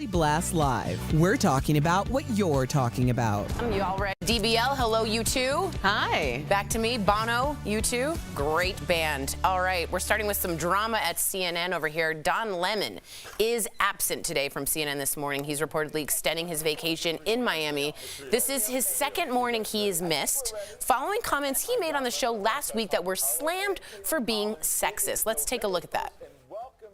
Blast Live. We're talking about what you're talking about. You all ready? DBL, hello, you two. Hi. Back to me, Bono, you two. Great band. All right, we're starting with some drama at CNN over here. Don Lemon is absent today from CNN this morning. He's reportedly extending his vacation in Miami. This is his second morning he is missed, following comments he made on the show last week that were slammed for being sexist. Let's take a look at that.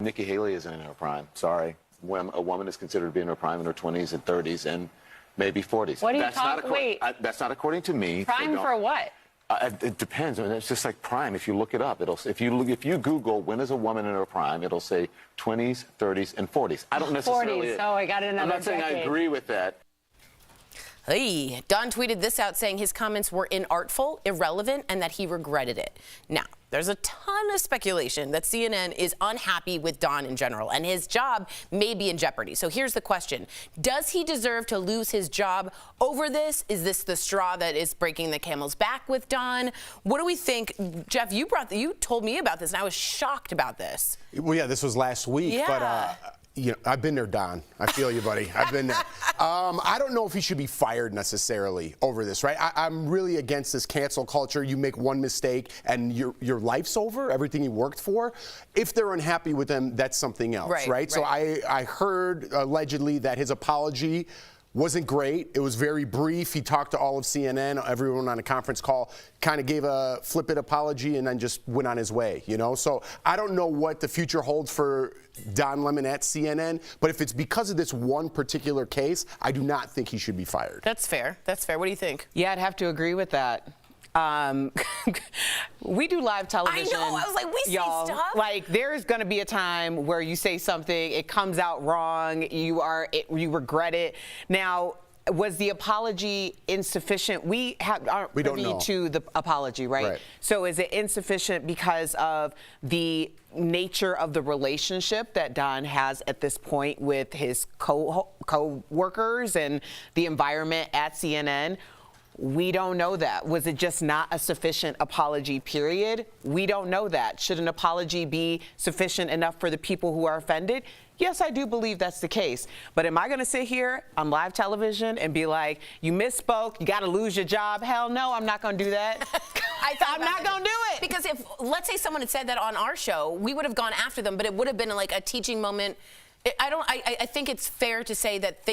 Nikki Haley isn't in her prime. Sorry. When a woman is considered to be in her prime in her 20s and 30s and maybe 40s. What are you talking? Wait. That's not according to me. Prime for what? It depends. I mean, it's just like prime. If you look it up, if you Google when is a woman in her prime, it'll say 20s, 30s, and 40s. I don't necessarily. 40s. Oh, I got another. I'm not saying I agree with that. Hey, Don tweeted this out saying his comments were inartful, irrelevant, and that he regretted it. Now, there's a ton of speculation that CNN is unhappy with Don in general, and his job may be in jeopardy. So here's the question. Does he deserve to lose his job over this? Is this the straw that is breaking the camel's back with Don? What do we think? Jeff, you told me about this, and I was shocked about this. Well, yeah, this was last week, Yeah. but you know, I've been there, Don. I feel you, buddy. I've been there. I don't know if he should be fired necessarily over this, right? I'm really against this cancel culture. You make one mistake and your life's over, everything you worked for. If they're unhappy with him, that's something else, right? So I heard allegedly that his apology wasn't great. It was very brief. He talked to all of CNN, everyone on a conference call, kind of gave a flippant apology and then just went on his way, you know? So I don't know what the future holds for Don Lemon at CNN, but if it's because of this one particular case, I do not think he should be fired. That's fair. That's fair. What do you think? Yeah, I'd have to agree with that. We do live television. I know. I was like, we say stuff. Like, there's going to be a time where you say something, it comes out wrong, you regret it. Now, was the apology insufficient? We aren't privy to the apology, right? So is it insufficient because of the nature of the relationship that Don has at this point with his co-workers and the environment at CNN? We don't know that. Was it just not a sufficient apology, period? We don't know that. Should an apology be sufficient enough for the people who are offended? Yes, I do believe that's the case. But am I going to sit here on live television and be like, you misspoke, you got to lose your job? Hell no, I'm not going to do that. I'm not going to do it. Because if, let's say someone had said that on our show, we would have gone after them, but it would have been like a teaching moment. I think it's fair to say that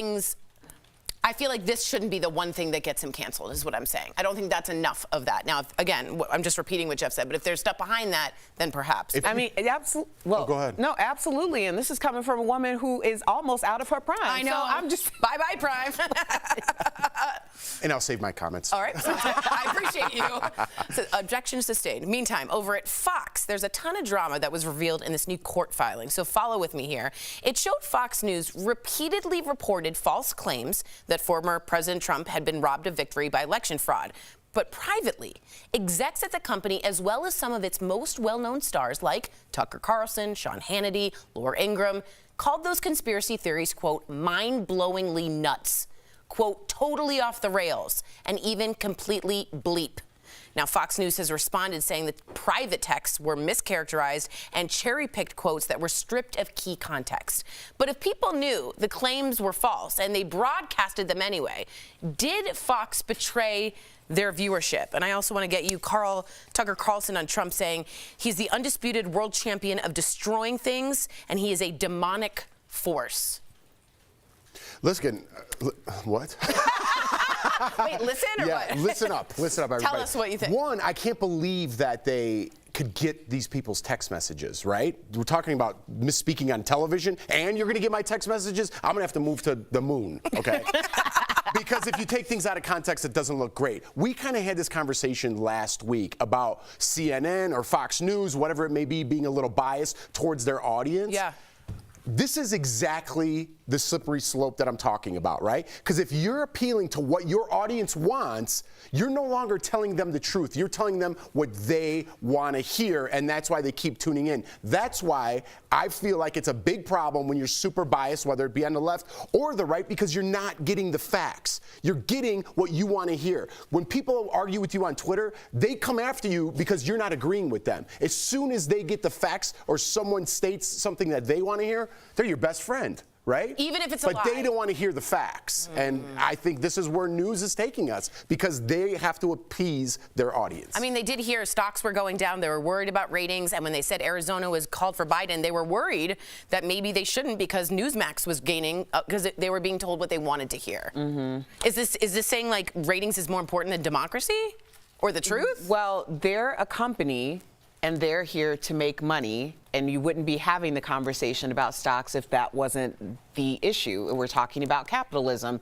I feel like this shouldn't be the one thing that gets him canceled, is what I'm saying. I don't think that's enough of that. Now, again, I'm just repeating what Jeff said, but if there's stuff behind that, then perhaps. I mean, absolutely. Well, go ahead. No, absolutely. And this is coming from a woman who is almost out of her prime. I know. So I'm just bye-bye, prime. And I'll save my comments. All right. I appreciate you. So, objection sustained. Meantime, over at Fox, there's a ton of drama that was revealed in this new court filing. So follow with me here. It showed Fox News repeatedly reported false claims that former President Trump had been robbed of victory by election fraud. But privately, execs at the company, as well as some of its most well-known stars like Tucker Carlson, Sean Hannity, Laura Ingraham, called those conspiracy theories, quote, mind-blowingly nuts, quote, totally off the rails, and even completely bleep. Now, Fox News has responded saying that private texts were mischaracterized and cherry-picked quotes that were stripped of key context. But if people knew the claims were false and they broadcasted them anyway, did Fox betray their viewership? And I also want to get you, Tucker Carlson, on Trump saying he's the undisputed world champion of destroying things and he is a demonic force. Listen, what? Wait, listen or yeah, what? listen up, everybody. Tell us what you think. One, I can't believe that they could get these people's text messages, right? We're talking about misspeaking on television, and you're going to get my text messages? I'm going to have to move to the moon, okay? Because if you take things out of context, it doesn't look great. We kind of had this conversation last week about CNN or Fox News, whatever it may be, being a little biased towards their audience. Yeah. This is exactly the slippery slope that I'm talking about, right? Because if you're appealing to what your audience wants, you're no longer telling them the truth. You're telling them what they want to hear, and that's why they keep tuning in. That's why I feel like it's a big problem when you're super biased, whether it be on the left or the right, because you're not getting the facts. You're getting what you want to hear. When people argue with you on Twitter, they come after you because you're not agreeing with them. As soon as they get the facts or someone states something that they want to hear, they're your best friend. right? Even if it's a lie. But they don't want to hear the facts. And I think this is where news is taking us because they have to appease their audience. I mean, they did hear stocks were going down. They were worried about ratings. And when they said Arizona was called for Biden, they were worried that maybe they shouldn't because Newsmax was gaining because they were being told what they wanted to hear. Is this saying like ratings is more important than democracy or the truth? Well, they're a company and they're here to make money, and you wouldn't be having the conversation about stocks if that wasn't the issue. We're talking about capitalism.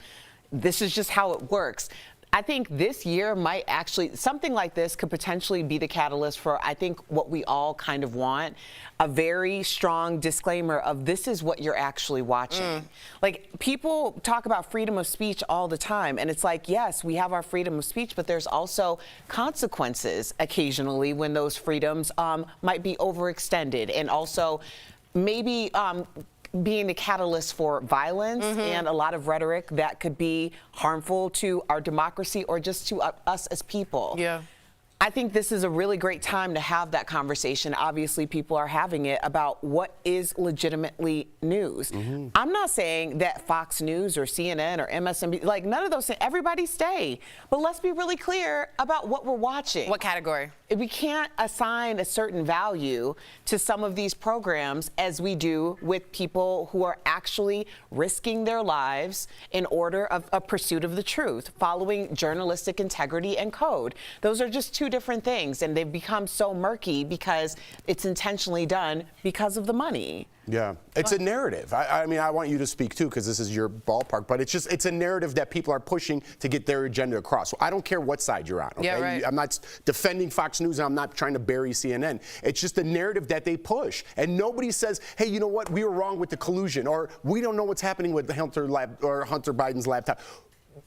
This is just how it works. I think this year might actually, something like this could potentially be the catalyst for, I think, what we all kind of want, a very strong disclaimer of this is what you're actually watching. Like, people talk about freedom of speech all the time, and it's like, yes, we have our freedom of speech, but there's also consequences occasionally when those freedoms might be overextended, and also maybe being the catalyst for violence and a lot of rhetoric that could be harmful to our democracy or just to us as people. Yeah. I think this is a really great time to have that conversation. Obviously, people are having it about what is legitimately news. I'm not saying that Fox News or CNN or MSNBC, like none of those things, everybody stay. But let's be really clear about what we're watching. What category? We can't assign a certain value to some of these programs as we do with people who are actually risking their lives in order of a pursuit of the truth, following journalistic integrity and code. Those are just two different things, and they've become so murky because it's intentionally done because of the money. Yeah, it's a narrative. I mean, I want you to speak too, because this is your ballpark, but it's a narrative that people are pushing to get their agenda across. So I don't care what side you're on, okay? Yeah, right. I'm not defending Fox News, and I'm not trying to bury CNN. It's just a narrative that they push. And nobody says, hey, you know what, we were wrong with the collusion, or we don't know what's happening with the Hunter Biden's laptop.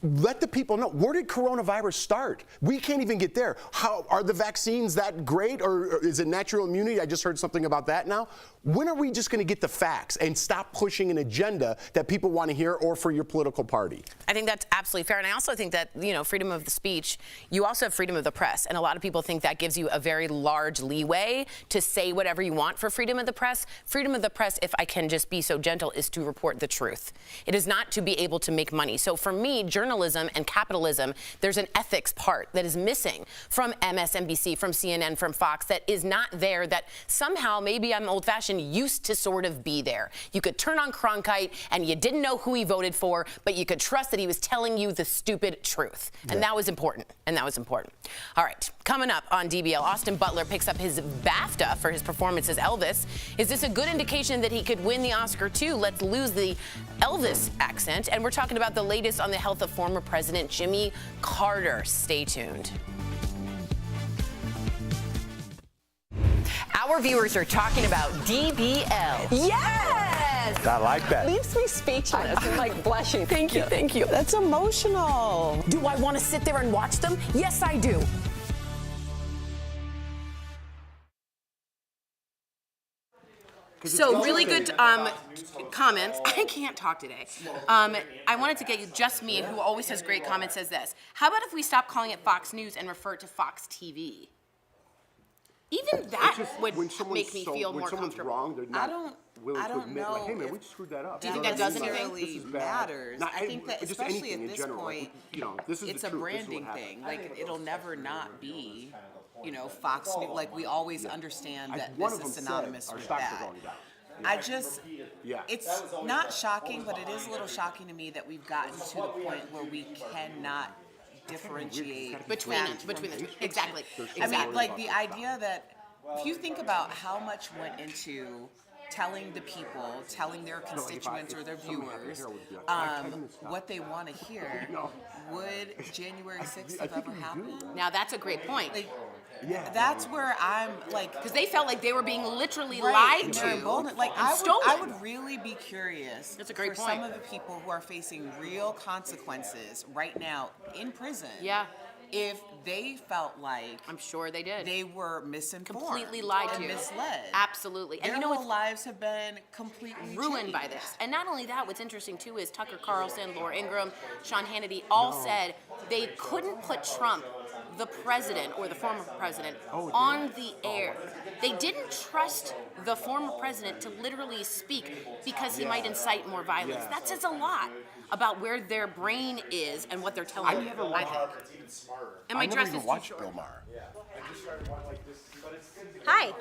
Let the people know. Where did coronavirus start? We can't even get there. How are the vaccines that great, or is it natural immunity? I just heard something about that now. When are we just going to get the facts and stop pushing an agenda that people want to hear or for your political party? I think that's absolutely fair. And I also think that, you know, freedom of the speech, you also have freedom of the press. And a lot of people think that gives you a very large leeway to say whatever you want for freedom of the press. Freedom of the press, if I can just be so gentle, is to report the truth. It is not to be able to make money. So for me, journalism and capitalism, there's an ethics part that is missing from MSNBC, from CNN, from Fox, that is not there, that somehow, maybe I'm old-fashioned, used to sort of be there. You could turn on Cronkite and you didn't know who he voted for, but you could trust that he was telling you the stupid truth. And that was important. And that was important. All right, coming up on DBL, Austin Butler picks up his Bafta for his performance as Elvis. Is this a good indication that he could win the Oscar too? Let's lose the Elvis accent. And we're talking about the latest on the health of former President Jimmy Carter. Stay tuned. Our viewers are talking about DBL. Yes! I like that. Leaves me speechless. I'm like blushing. Thank you, thank you. That's emotional. Do I want to sit there and watch them? Yes, I do. So really good comments. I can't talk today. I wanted to get you, just me, who always has great comments, says this. How about if we stop calling it Fox News and refer to Fox TV? Even that would make me feel more comfortable. Wrong, they're not willing to admit, know like, hey man, if we screwed that up. Do you think that does anything? Necessarily matters. I think that especially at this point, it's a branding thing. Like, it'll never not be, you know, Fox News. Like, we always understand that this is synonymous with that. It's not shocking, but it is a little shocking to me that we've gotten to the point where we cannot differentiate between the two. Exactly. I mean, like, the idea that if you think about how much went into telling the people, telling their constituents or their viewers what they want to hear, would January 6th have ever happened? Now that's a great point. Like, that's where I'm like, because they felt like they were being literally lied to. Like, I would really be curious. That's a great for point. some of the people who are facing real consequences right now in prison. Yeah. If they felt like, I'm sure they did. They were misinformed, completely lied to, and misled. Absolutely. And their whole lives have been completely ruined changed by this. And not only that, what's interesting too is Tucker Carlson, Laura Ingraham, Sean Hannity all said they couldn't put Trump the president or the former president on the air. They didn't trust the former president to literally speak because he might incite more violence. That says a lot about where their brain is and what they're telling you. I think. And my dress is watched Bill Maher. Hi.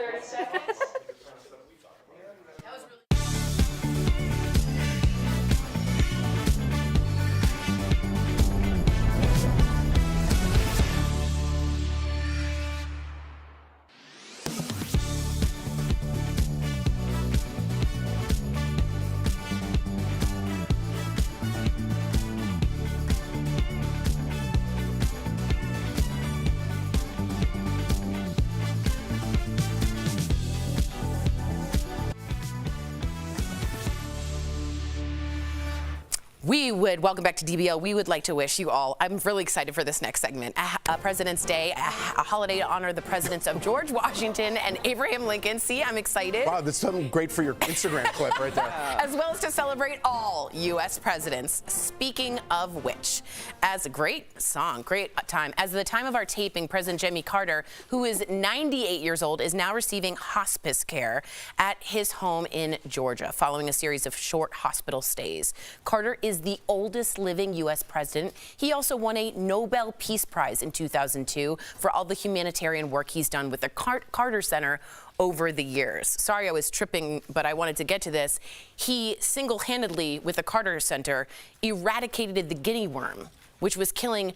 Welcome back to DBL. We would like to wish you all, I'm really excited for this next segment, a President's Day, a holiday to honor the presidents of George Washington and Abraham Lincoln. See, I'm excited. Wow, that's something great for your Instagram clip right there. As well as to celebrate all U.S. presidents. Speaking of which, as a great song, great time. As of the time of our taping, President Jimmy Carter, who is 98 years old, is now receiving hospice care at his home in Georgia, following a series of short hospital stays. Carter is the oldest living U.S. president. He also won a Nobel Peace Prize in 2002 for all the humanitarian work he's done with the Carter Center over the years. Sorry I was tripping, but I wanted to get to this. He single-handedly, with the Carter Center, eradicated the guinea worm, which was killing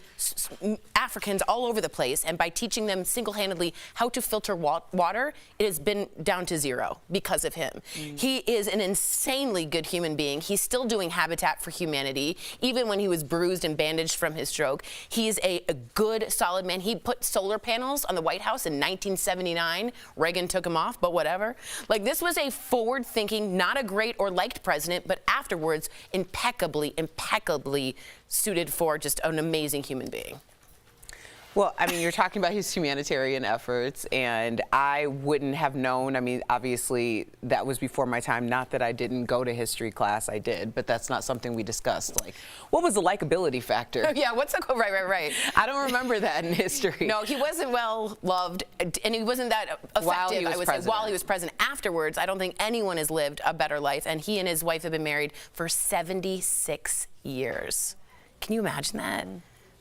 Africans all over the place. And by teaching them single-handedly how to filter water, it has been down to zero because of him. He is an insanely good human being. He's still doing Habitat for Humanity, even when he was bruised and bandaged from his stroke. He is a good, solid man. He put solar panels on the White House in 1979. Reagan took him off, but whatever. Like, this was a forward-thinking, not a great or liked president, but afterwards impeccably suited for just an amazing human being. Well, I mean, you're talking about his humanitarian efforts, and I wouldn't have known. I mean, obviously, that was before my time. Not that I didn't go to history class, I did, but that's not something we discussed. Like, what was the likability factor? Yeah, what's the right. I don't remember that in history. No, he wasn't well loved, and he wasn't that effective, while he was president. Afterwards, I don't think anyone has lived a better life, and he and his wife have been married for 76 years. Can you imagine that?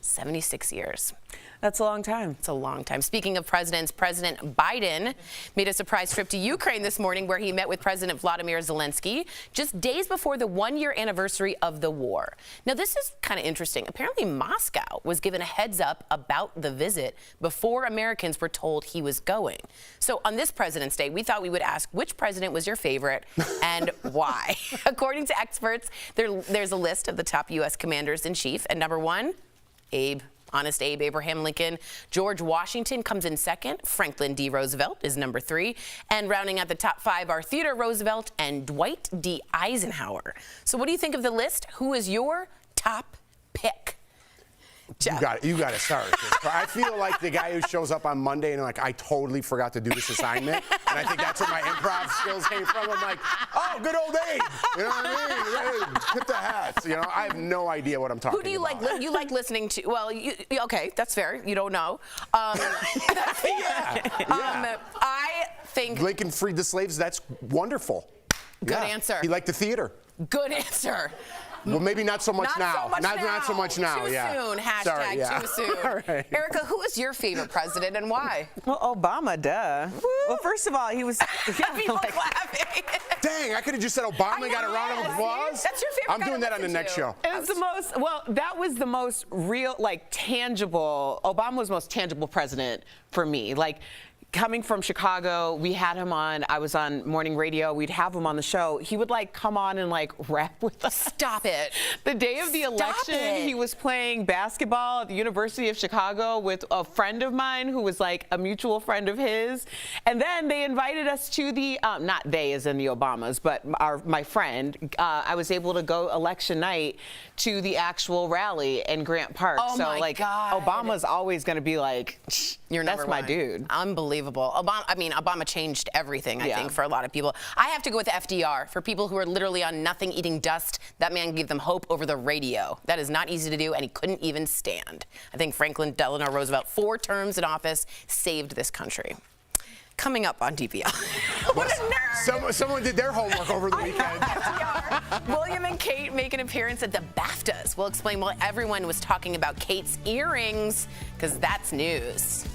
76 years. That's a long time. It's a long time. Speaking of presidents, President Biden made a surprise trip to Ukraine this morning where he met with President Vladimir Zelensky just days before the one-year anniversary of the war. Now, this is kind of interesting. Apparently, Moscow was given a heads up about the visit before Americans were told he was going. So on this President's Day, we thought we would ask which president was your favorite and why. According to experts, there's a list of the top U.S. commanders-in-chief, and number one, Honest Abe, Abraham Lincoln. George Washington comes in second. Franklin D. Roosevelt is number 3. And rounding out the top 5 are Theodore Roosevelt and Dwight D. Eisenhower. So what do you think of the list? Who is your top pick? Jeff. You got to start. I feel like the guy who shows up on Monday and like, I totally forgot to do this assignment. And I think that's where my improv skills came from. I'm like, oh, good old Abe. You know what I mean? Tip the hats. You know, I have no idea what I'm talking about. Who do you like? You like listening to? Well, okay, that's fair. You don't know. Yeah. I think Lincoln freed the slaves. That's wonderful. Good answer. He liked the theater. Good answer. Well, maybe not so much now. Not so much now. Too soon. Hashtag Sorry, yeah. too soon. Right. Erica, who is your favorite president and why? Well, Obama, duh. Woo. Well, first of all, he was. People laughing. Dang, I could have just said Obama and got a round of applause. That's your favorite. I'm doing that on the next show. It was the most. Well, that was the most real, like, tangible. Obama was the most tangible president for me. Like, coming from Chicago, we had him on. I was on morning radio. We'd have him on the show. He would like come on and like rap with us. Stop it. The day of the election, he was playing basketball at the University of Chicago with a friend of mine who was like a mutual friend of his. And then they invited us to the, not they as in the Obamas, but my friend. I was able to go election night to the actual rally in Grant Park. Oh, so my like God. Obama's always going to be like, You're that's my dude. Unbelievable. unbelievable. Obama changed everything, I think, for a lot of people. I have to go with FDR. For people who are literally on nothing, eating dust, that man gave them hope over the radio. That is not easy to do, and he couldn't even stand. I think Franklin Delano Roosevelt, 4 terms in office, saved this country. Coming up on DBL. What a nerd! Someone did their homework over the weekend. William and Kate make an appearance at the Baftas. We'll explain why everyone was talking about Kate's earrings, because that's news.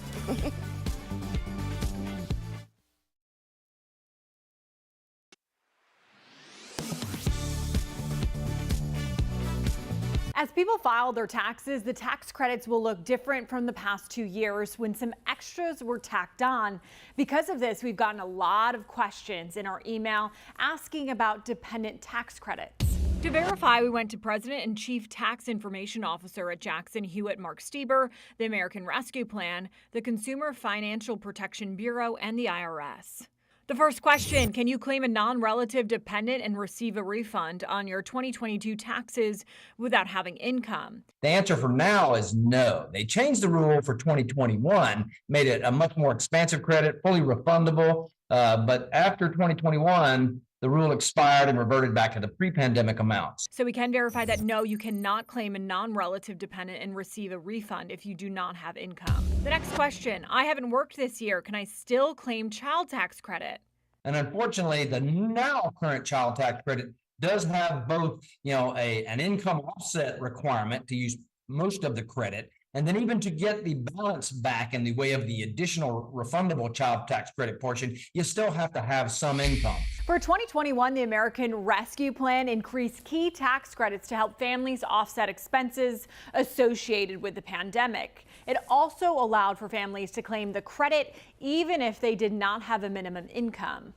As people file their taxes, the tax credits will look different from the past 2 years when some extras were tacked on. Because of this, we've gotten a lot of questions in our email asking about dependent tax credits. To verify, we went to President and Chief Tax Information Officer at Jackson Hewitt Mark Stieber, the American Rescue Plan, the Consumer Financial Protection Bureau, and the IRS. The first question, can you claim a non-relative dependent and receive a refund on your 2022 taxes without having income? The answer for now is no. They changed the rule for 2021, made it a much more expansive credit, fully refundable. But after 2021, the rule expired and reverted back to the pre-pandemic amounts. So we can verify that no, you cannot claim a non-relative dependent and receive a refund if you do not have income. The next question, I haven't worked this year. Can I still claim child tax credit? And unfortunately, the now current child tax credit does have both, an income offset requirement to use most of the credit, and then even to get the balance back in the way of the additional refundable child tax credit portion, you still have to have some income. For 2021, the American Rescue Plan increased key tax credits to help families offset expenses associated with the pandemic. It also allowed for families to claim the credit even if they did not have a minimum income.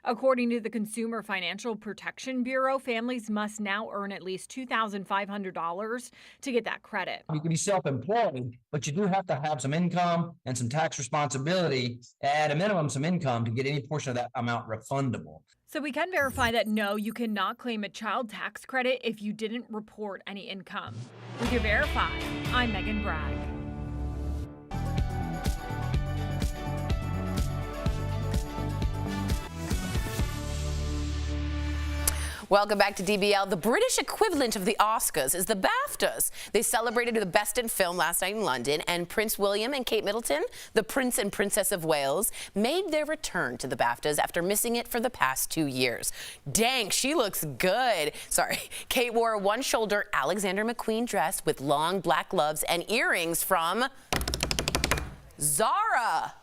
According to the Consumer Financial Protection Bureau, families must now earn at least $2,500 to get that credit. You can be self-employed, but you do have to have some income and some tax responsibility, at a minimum some income, to get any portion of that amount refundable. So we can verify that no, you cannot claim a child tax credit if you didn't report any income. We can verify. I'm Megan Bragg. Welcome back to DBL. The British equivalent of the Oscars is the Baftas. They celebrated the Best in Film last night in London, and Prince William and Kate Middleton, the Prince and Princess of Wales, made their return to the Baftas after missing it for the past 2 years. Dang, she looks good. Sorry. Kate wore a one-shoulder Alexander McQueen dress with long black gloves and earrings from Zara.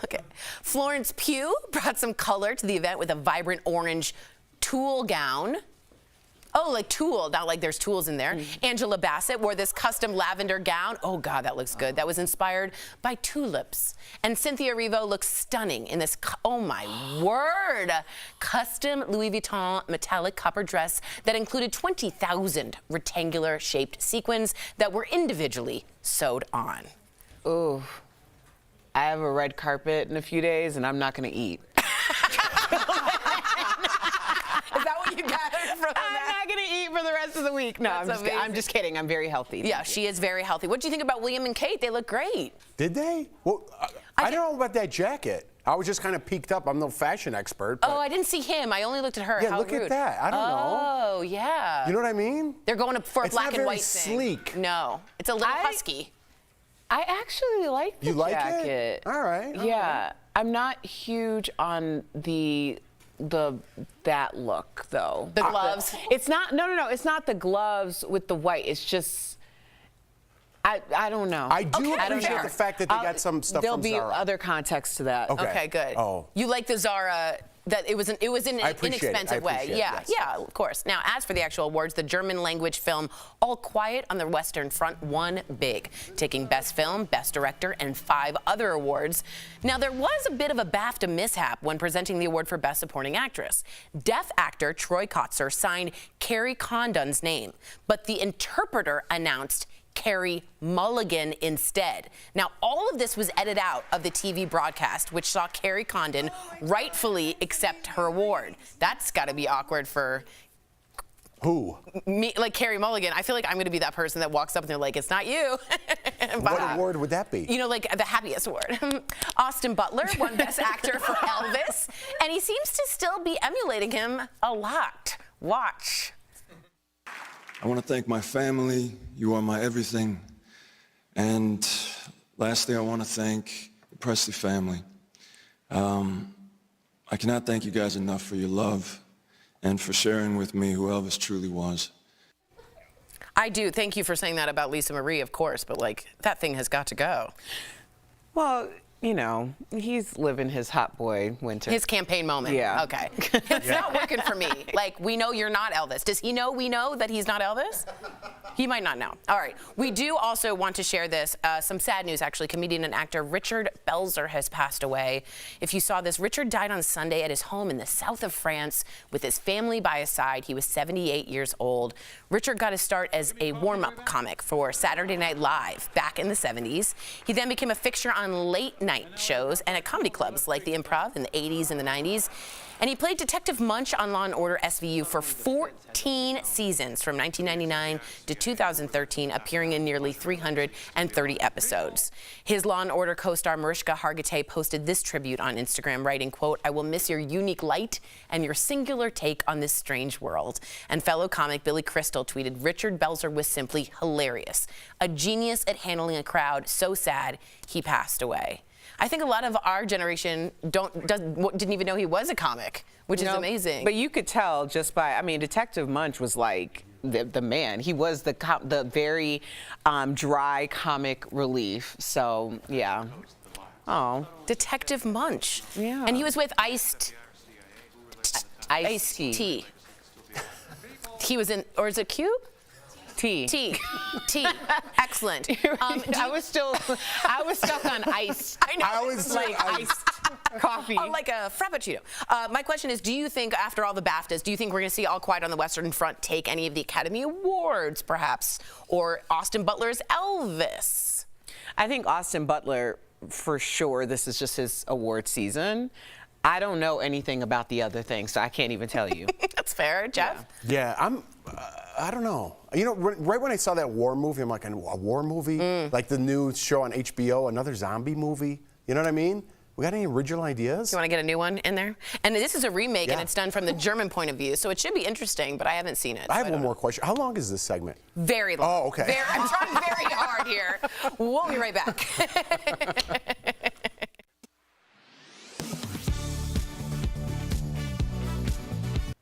Okay. Florence Pugh brought some color to the event with a vibrant orange tulle gown. Oh, like tulle, not like there's tools in there. Angela Bassett wore this custom lavender gown. Oh, God, that looks good. That was inspired by tulips. And Cynthia Erivo looks stunning in this, oh, my word, custom Louis Vuitton metallic copper dress that included 20,000 rectangular-shaped sequins that were individually sewed on. Ooh, I have a red carpet in a few days, and I'm not going to eat. For the rest of the week. No, I'm just kidding. I'm very healthy. Yeah, she is very healthy. What do you think about William and Kate? They look great. Did they? Well, I don't know about that jacket. I was just kind of peeked up. I'm no fashion expert. Oh, I didn't see him. I only looked at her. Yeah, How look rude. at that. I don't know. Oh, yeah. You know what I mean? They're going for a black and white thing. Sleek. No, it's a little husky. I actually like the jacket. It? All right. Yeah, I'm not huge on that look though. The gloves. It's not. No. It's not the gloves with the white. It's just. I don't know. I do appreciate the fact that they got some stuff there'll from be Zara. other context to that. Okay, good. Oh. You like the Zara. That it was in an inexpensive way. Yeah, yes. yeah, of course. Now, as for the actual awards, the German language film All Quiet on the Western Front won big, taking Best Film, Best Director, and 5 other awards. Now, there was a bit of a BAFTA mishap when presenting the award for Best Supporting Actress. Deaf actor Troy Kotsur signed Carrie Condon's name, but the interpreter announced Carey Mulligan instead. Now, all of this was edited out of the TV broadcast, which saw Carrie Condon rightfully accept her award. That's got to be awkward for who? Me, like Carey Mulligan. I feel like I'm going to be that person that walks up and they're like, "It's not you." What award would that be? You know, like the happiest award. Austin Butler won Best Actor for Elvis, and he seems to still be emulating him a lot. Watch. I want to thank my family. You are my everything. And lastly, I want to thank the Presley family. I cannot thank you guys enough for your love and for sharing with me who Elvis truly was. I do. Thank you for saying that about Lisa Marie, of course, but like that thing has got to go. Well, you know, he's living his hot boy winter. His campaign moment. Yeah. Okay. It's not working for me. Like, we know you're not Elvis. Does he know we know that he's not Elvis? He might not know. All right. We do also want to share this. Some sad news, actually. Comedian and actor Richard Belzer has passed away. If you saw this, Richard died on Sunday at his home in the south of France with his family by his side. He was 78 years old. Richard got his start as a warm-up comic for Saturday Night Live back in the 70s. He then became a fixture on late-night shows and at comedy clubs like the Improv in the 80s and the 90s. And he played Detective Munch on Law & Order SVU for 14 seasons from 1999 to 2013, appearing in nearly 330 episodes. His Law & Order co-star Mariska Hargitay posted this tribute on Instagram, writing, quote, "I will miss your unique light and your singular take on this strange world." And fellow comic Billy Crystal tweeted, "Richard Belzer was simply hilarious. A genius at handling a crowd so sad he passed away." I think a lot of our generation didn't even know he was a comic, which is amazing. But you could tell just by, I mean, Detective Munch was like the man. He was the very dry comic relief. So, yeah. Oh. Detective Munch. Yeah. And he was with Ice-T. He was in, or is it Q? T. Excellent. I was stuck on ice. I know. I was like iced coffee. Oh, like a frappuccino. My question is, do you think after all the BAFTAs, do you think we're going to see All Quiet on the Western Front take any of the Academy Awards, perhaps, or Austin Butler's Elvis? I think Austin Butler, for sure, this is just his award season. I don't know anything about the other things, so I can't even tell you. That's fair. Jeff? Yeah, I don't know. You know, right when I saw that war movie, I'm like, a war movie? Like the new show on HBO, another zombie movie? You know what I mean? We got any original ideas? You want to get a new one in there? And this is a remake, and it's done from the German point of view, so it should be interesting, but I haven't seen it. I have one more question. How long is this segment? Very long. Oh, okay. I'm trying very hard here. We'll be right back.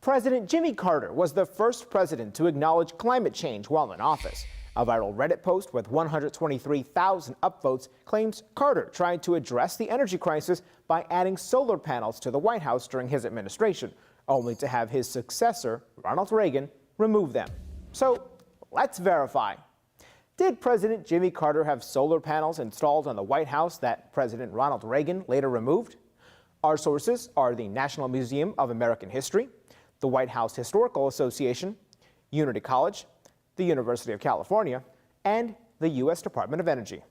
President Jimmy Carter was the first president to acknowledge climate change while in office. A viral Reddit post with 123,000 upvotes claims Carter tried to address the energy crisis by adding solar panels to the White House during his administration, only to have his successor, Ronald Reagan, remove them. So let's verify. Did President Jimmy Carter have solar panels installed on the White House that President Ronald Reagan later removed? Our sources are the National Museum of American History, the White House Historical Association, Unity College, the University of California, and the U.S. Department of Energy.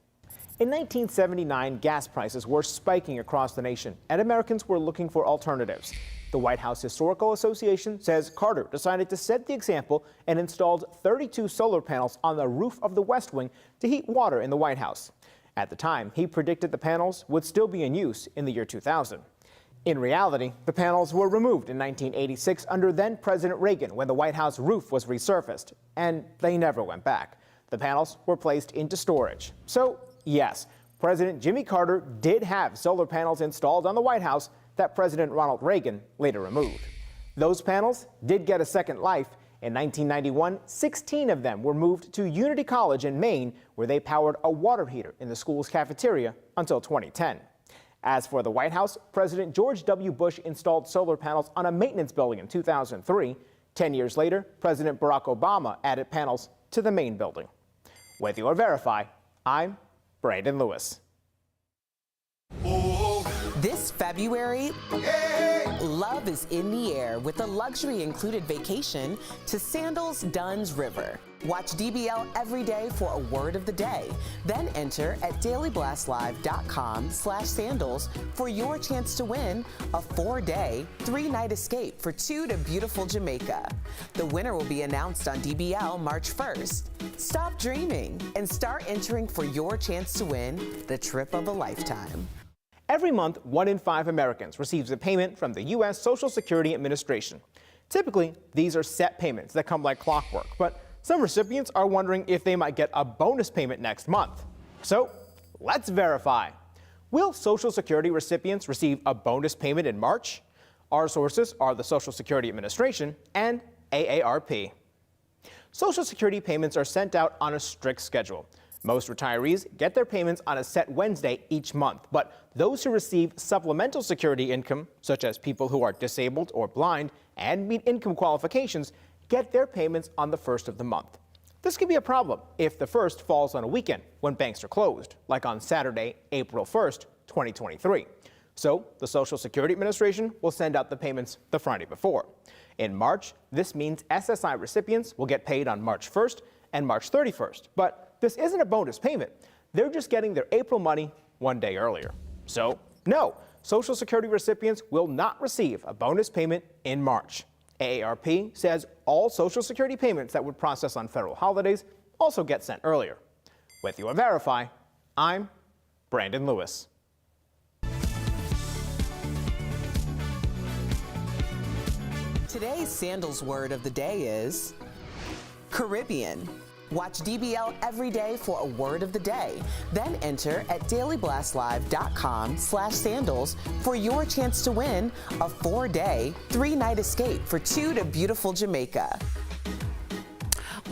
In 1979, gas prices were spiking across the nation, and Americans were looking for alternatives. The White House Historical Association says Carter decided to set the example and installed 32 solar panels on the roof of the West Wing to heat water in the White House. At the time, he predicted the panels would still be in use in the year 2000. In reality, the panels were removed in 1986 under then-President Reagan when the White House roof was resurfaced, and they never went back. The panels were placed into storage. So, yes, President Jimmy Carter did have solar panels installed on the White House that President Ronald Reagan later removed. Those panels did get a second life. In 1991, 16 of them were moved to Unity College in Maine, where they powered a water heater in the school's cafeteria until 2010. As for the White House, President George W. Bush installed solar panels on a maintenance building in 2003. 10 years later, President Barack Obama added panels to the main building. With your Verify, I'm Brandon Lewis. This February, love is in the air with a luxury included vacation to Sandals Dunn's River. Watch DBL every day for a word of the day. Then enter at dailyblastlive.com/sandals for your chance to win a 4-day, 3-night escape for 2 to beautiful Jamaica. The winner will be announced on DBL March 1st. Stop dreaming and start entering for your chance to win the trip of a lifetime. Every month, 1 in 5 Americans receives a payment from the U.S. Social Security Administration. Typically, these are set payments that come like clockwork, but some recipients are wondering if they might get a bonus payment next month. So, let's verify. Will Social Security recipients receive a bonus payment in March? Our sources are the Social Security Administration and AARP. Social Security payments are sent out on a strict schedule. Most retirees get their payments on a set Wednesday each month, but those who receive supplemental security income, such as people who are disabled or blind and meet income qualifications, get their payments on the first of the month. This can be a problem if the first falls on a weekend when banks are closed, like on Saturday, April 1st, 2023. So the Social Security Administration will send out the payments the Friday before. In March, this means SSI recipients will get paid on March 1st and March 31st. But this isn't a bonus payment. They're just getting their April money 1 day earlier. So, no, Social Security recipients will not receive a bonus payment in March. AARP says all Social Security payments that would process on federal holidays also get sent earlier. With your Verify, I'm Brandon Lewis. Today's Sandals word of the day is Caribbean. Watch DBL every day for a word of the day. Then enter at dailyblastlive.com/sandals for your chance to win a 4-day, 3-night escape for 2 to beautiful Jamaica.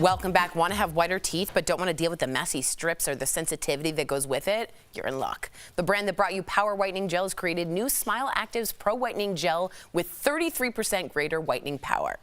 Welcome back. Want to have whiter teeth but don't want to deal with the messy strips or the sensitivity that goes with it? You're in luck. The brand that brought you Power Whitening Gel has created new Smile Actives Pro Whitening Gel with 33% greater whitening power.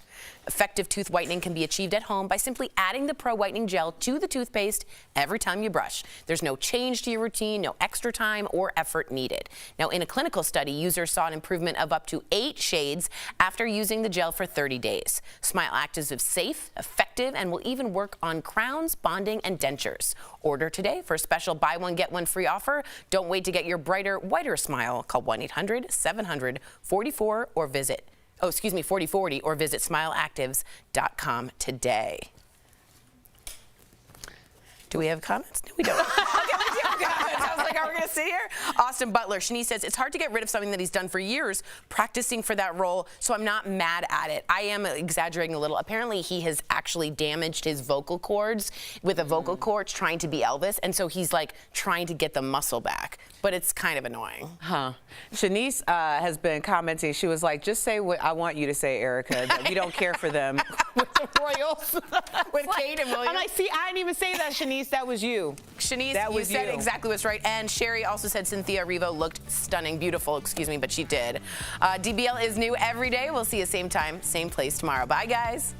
Effective tooth whitening can be achieved at home by simply adding the Pro Whitening Gel to the toothpaste every time you brush. There's no change to your routine, no extra time or effort needed. Now, in a clinical study, users saw an improvement of up to 8 shades after using the gel for 30 days. Smile Actives is safe, effective, and will even work on crowns, bonding, and dentures. Order today for a special buy one, get one free offer. Don't wait to get your brighter, whiter smile. Call 1-800-700-44 or visit 4040 or visit smileactives.com today. Do we have comments? No, we don't. Okay, we do have comments. I was like, are we going to sit here? Austin Butler, Shanice says, it's hard to get rid of something that he's done for years, practicing for that role, so I'm not mad at it. I am exaggerating a little. Apparently, he has actually damaged his vocal cords with a vocal cord trying to be Elvis, and so he's like trying to get the muscle back, but it's kind of annoying. Huh. Shanice has been commenting. She was like, just say what I want you to say, Erica, that we don't care for them. With the Royals. With Kate and William. I'm like, see, I didn't even say that, Shanice. That was you. Shanice, that was you said exactly what's right. And Sherry also said Cynthia Erivo looked stunning, beautiful, excuse me, but she did. DBL is new every day. We'll see you same time, same place tomorrow. Bye, guys.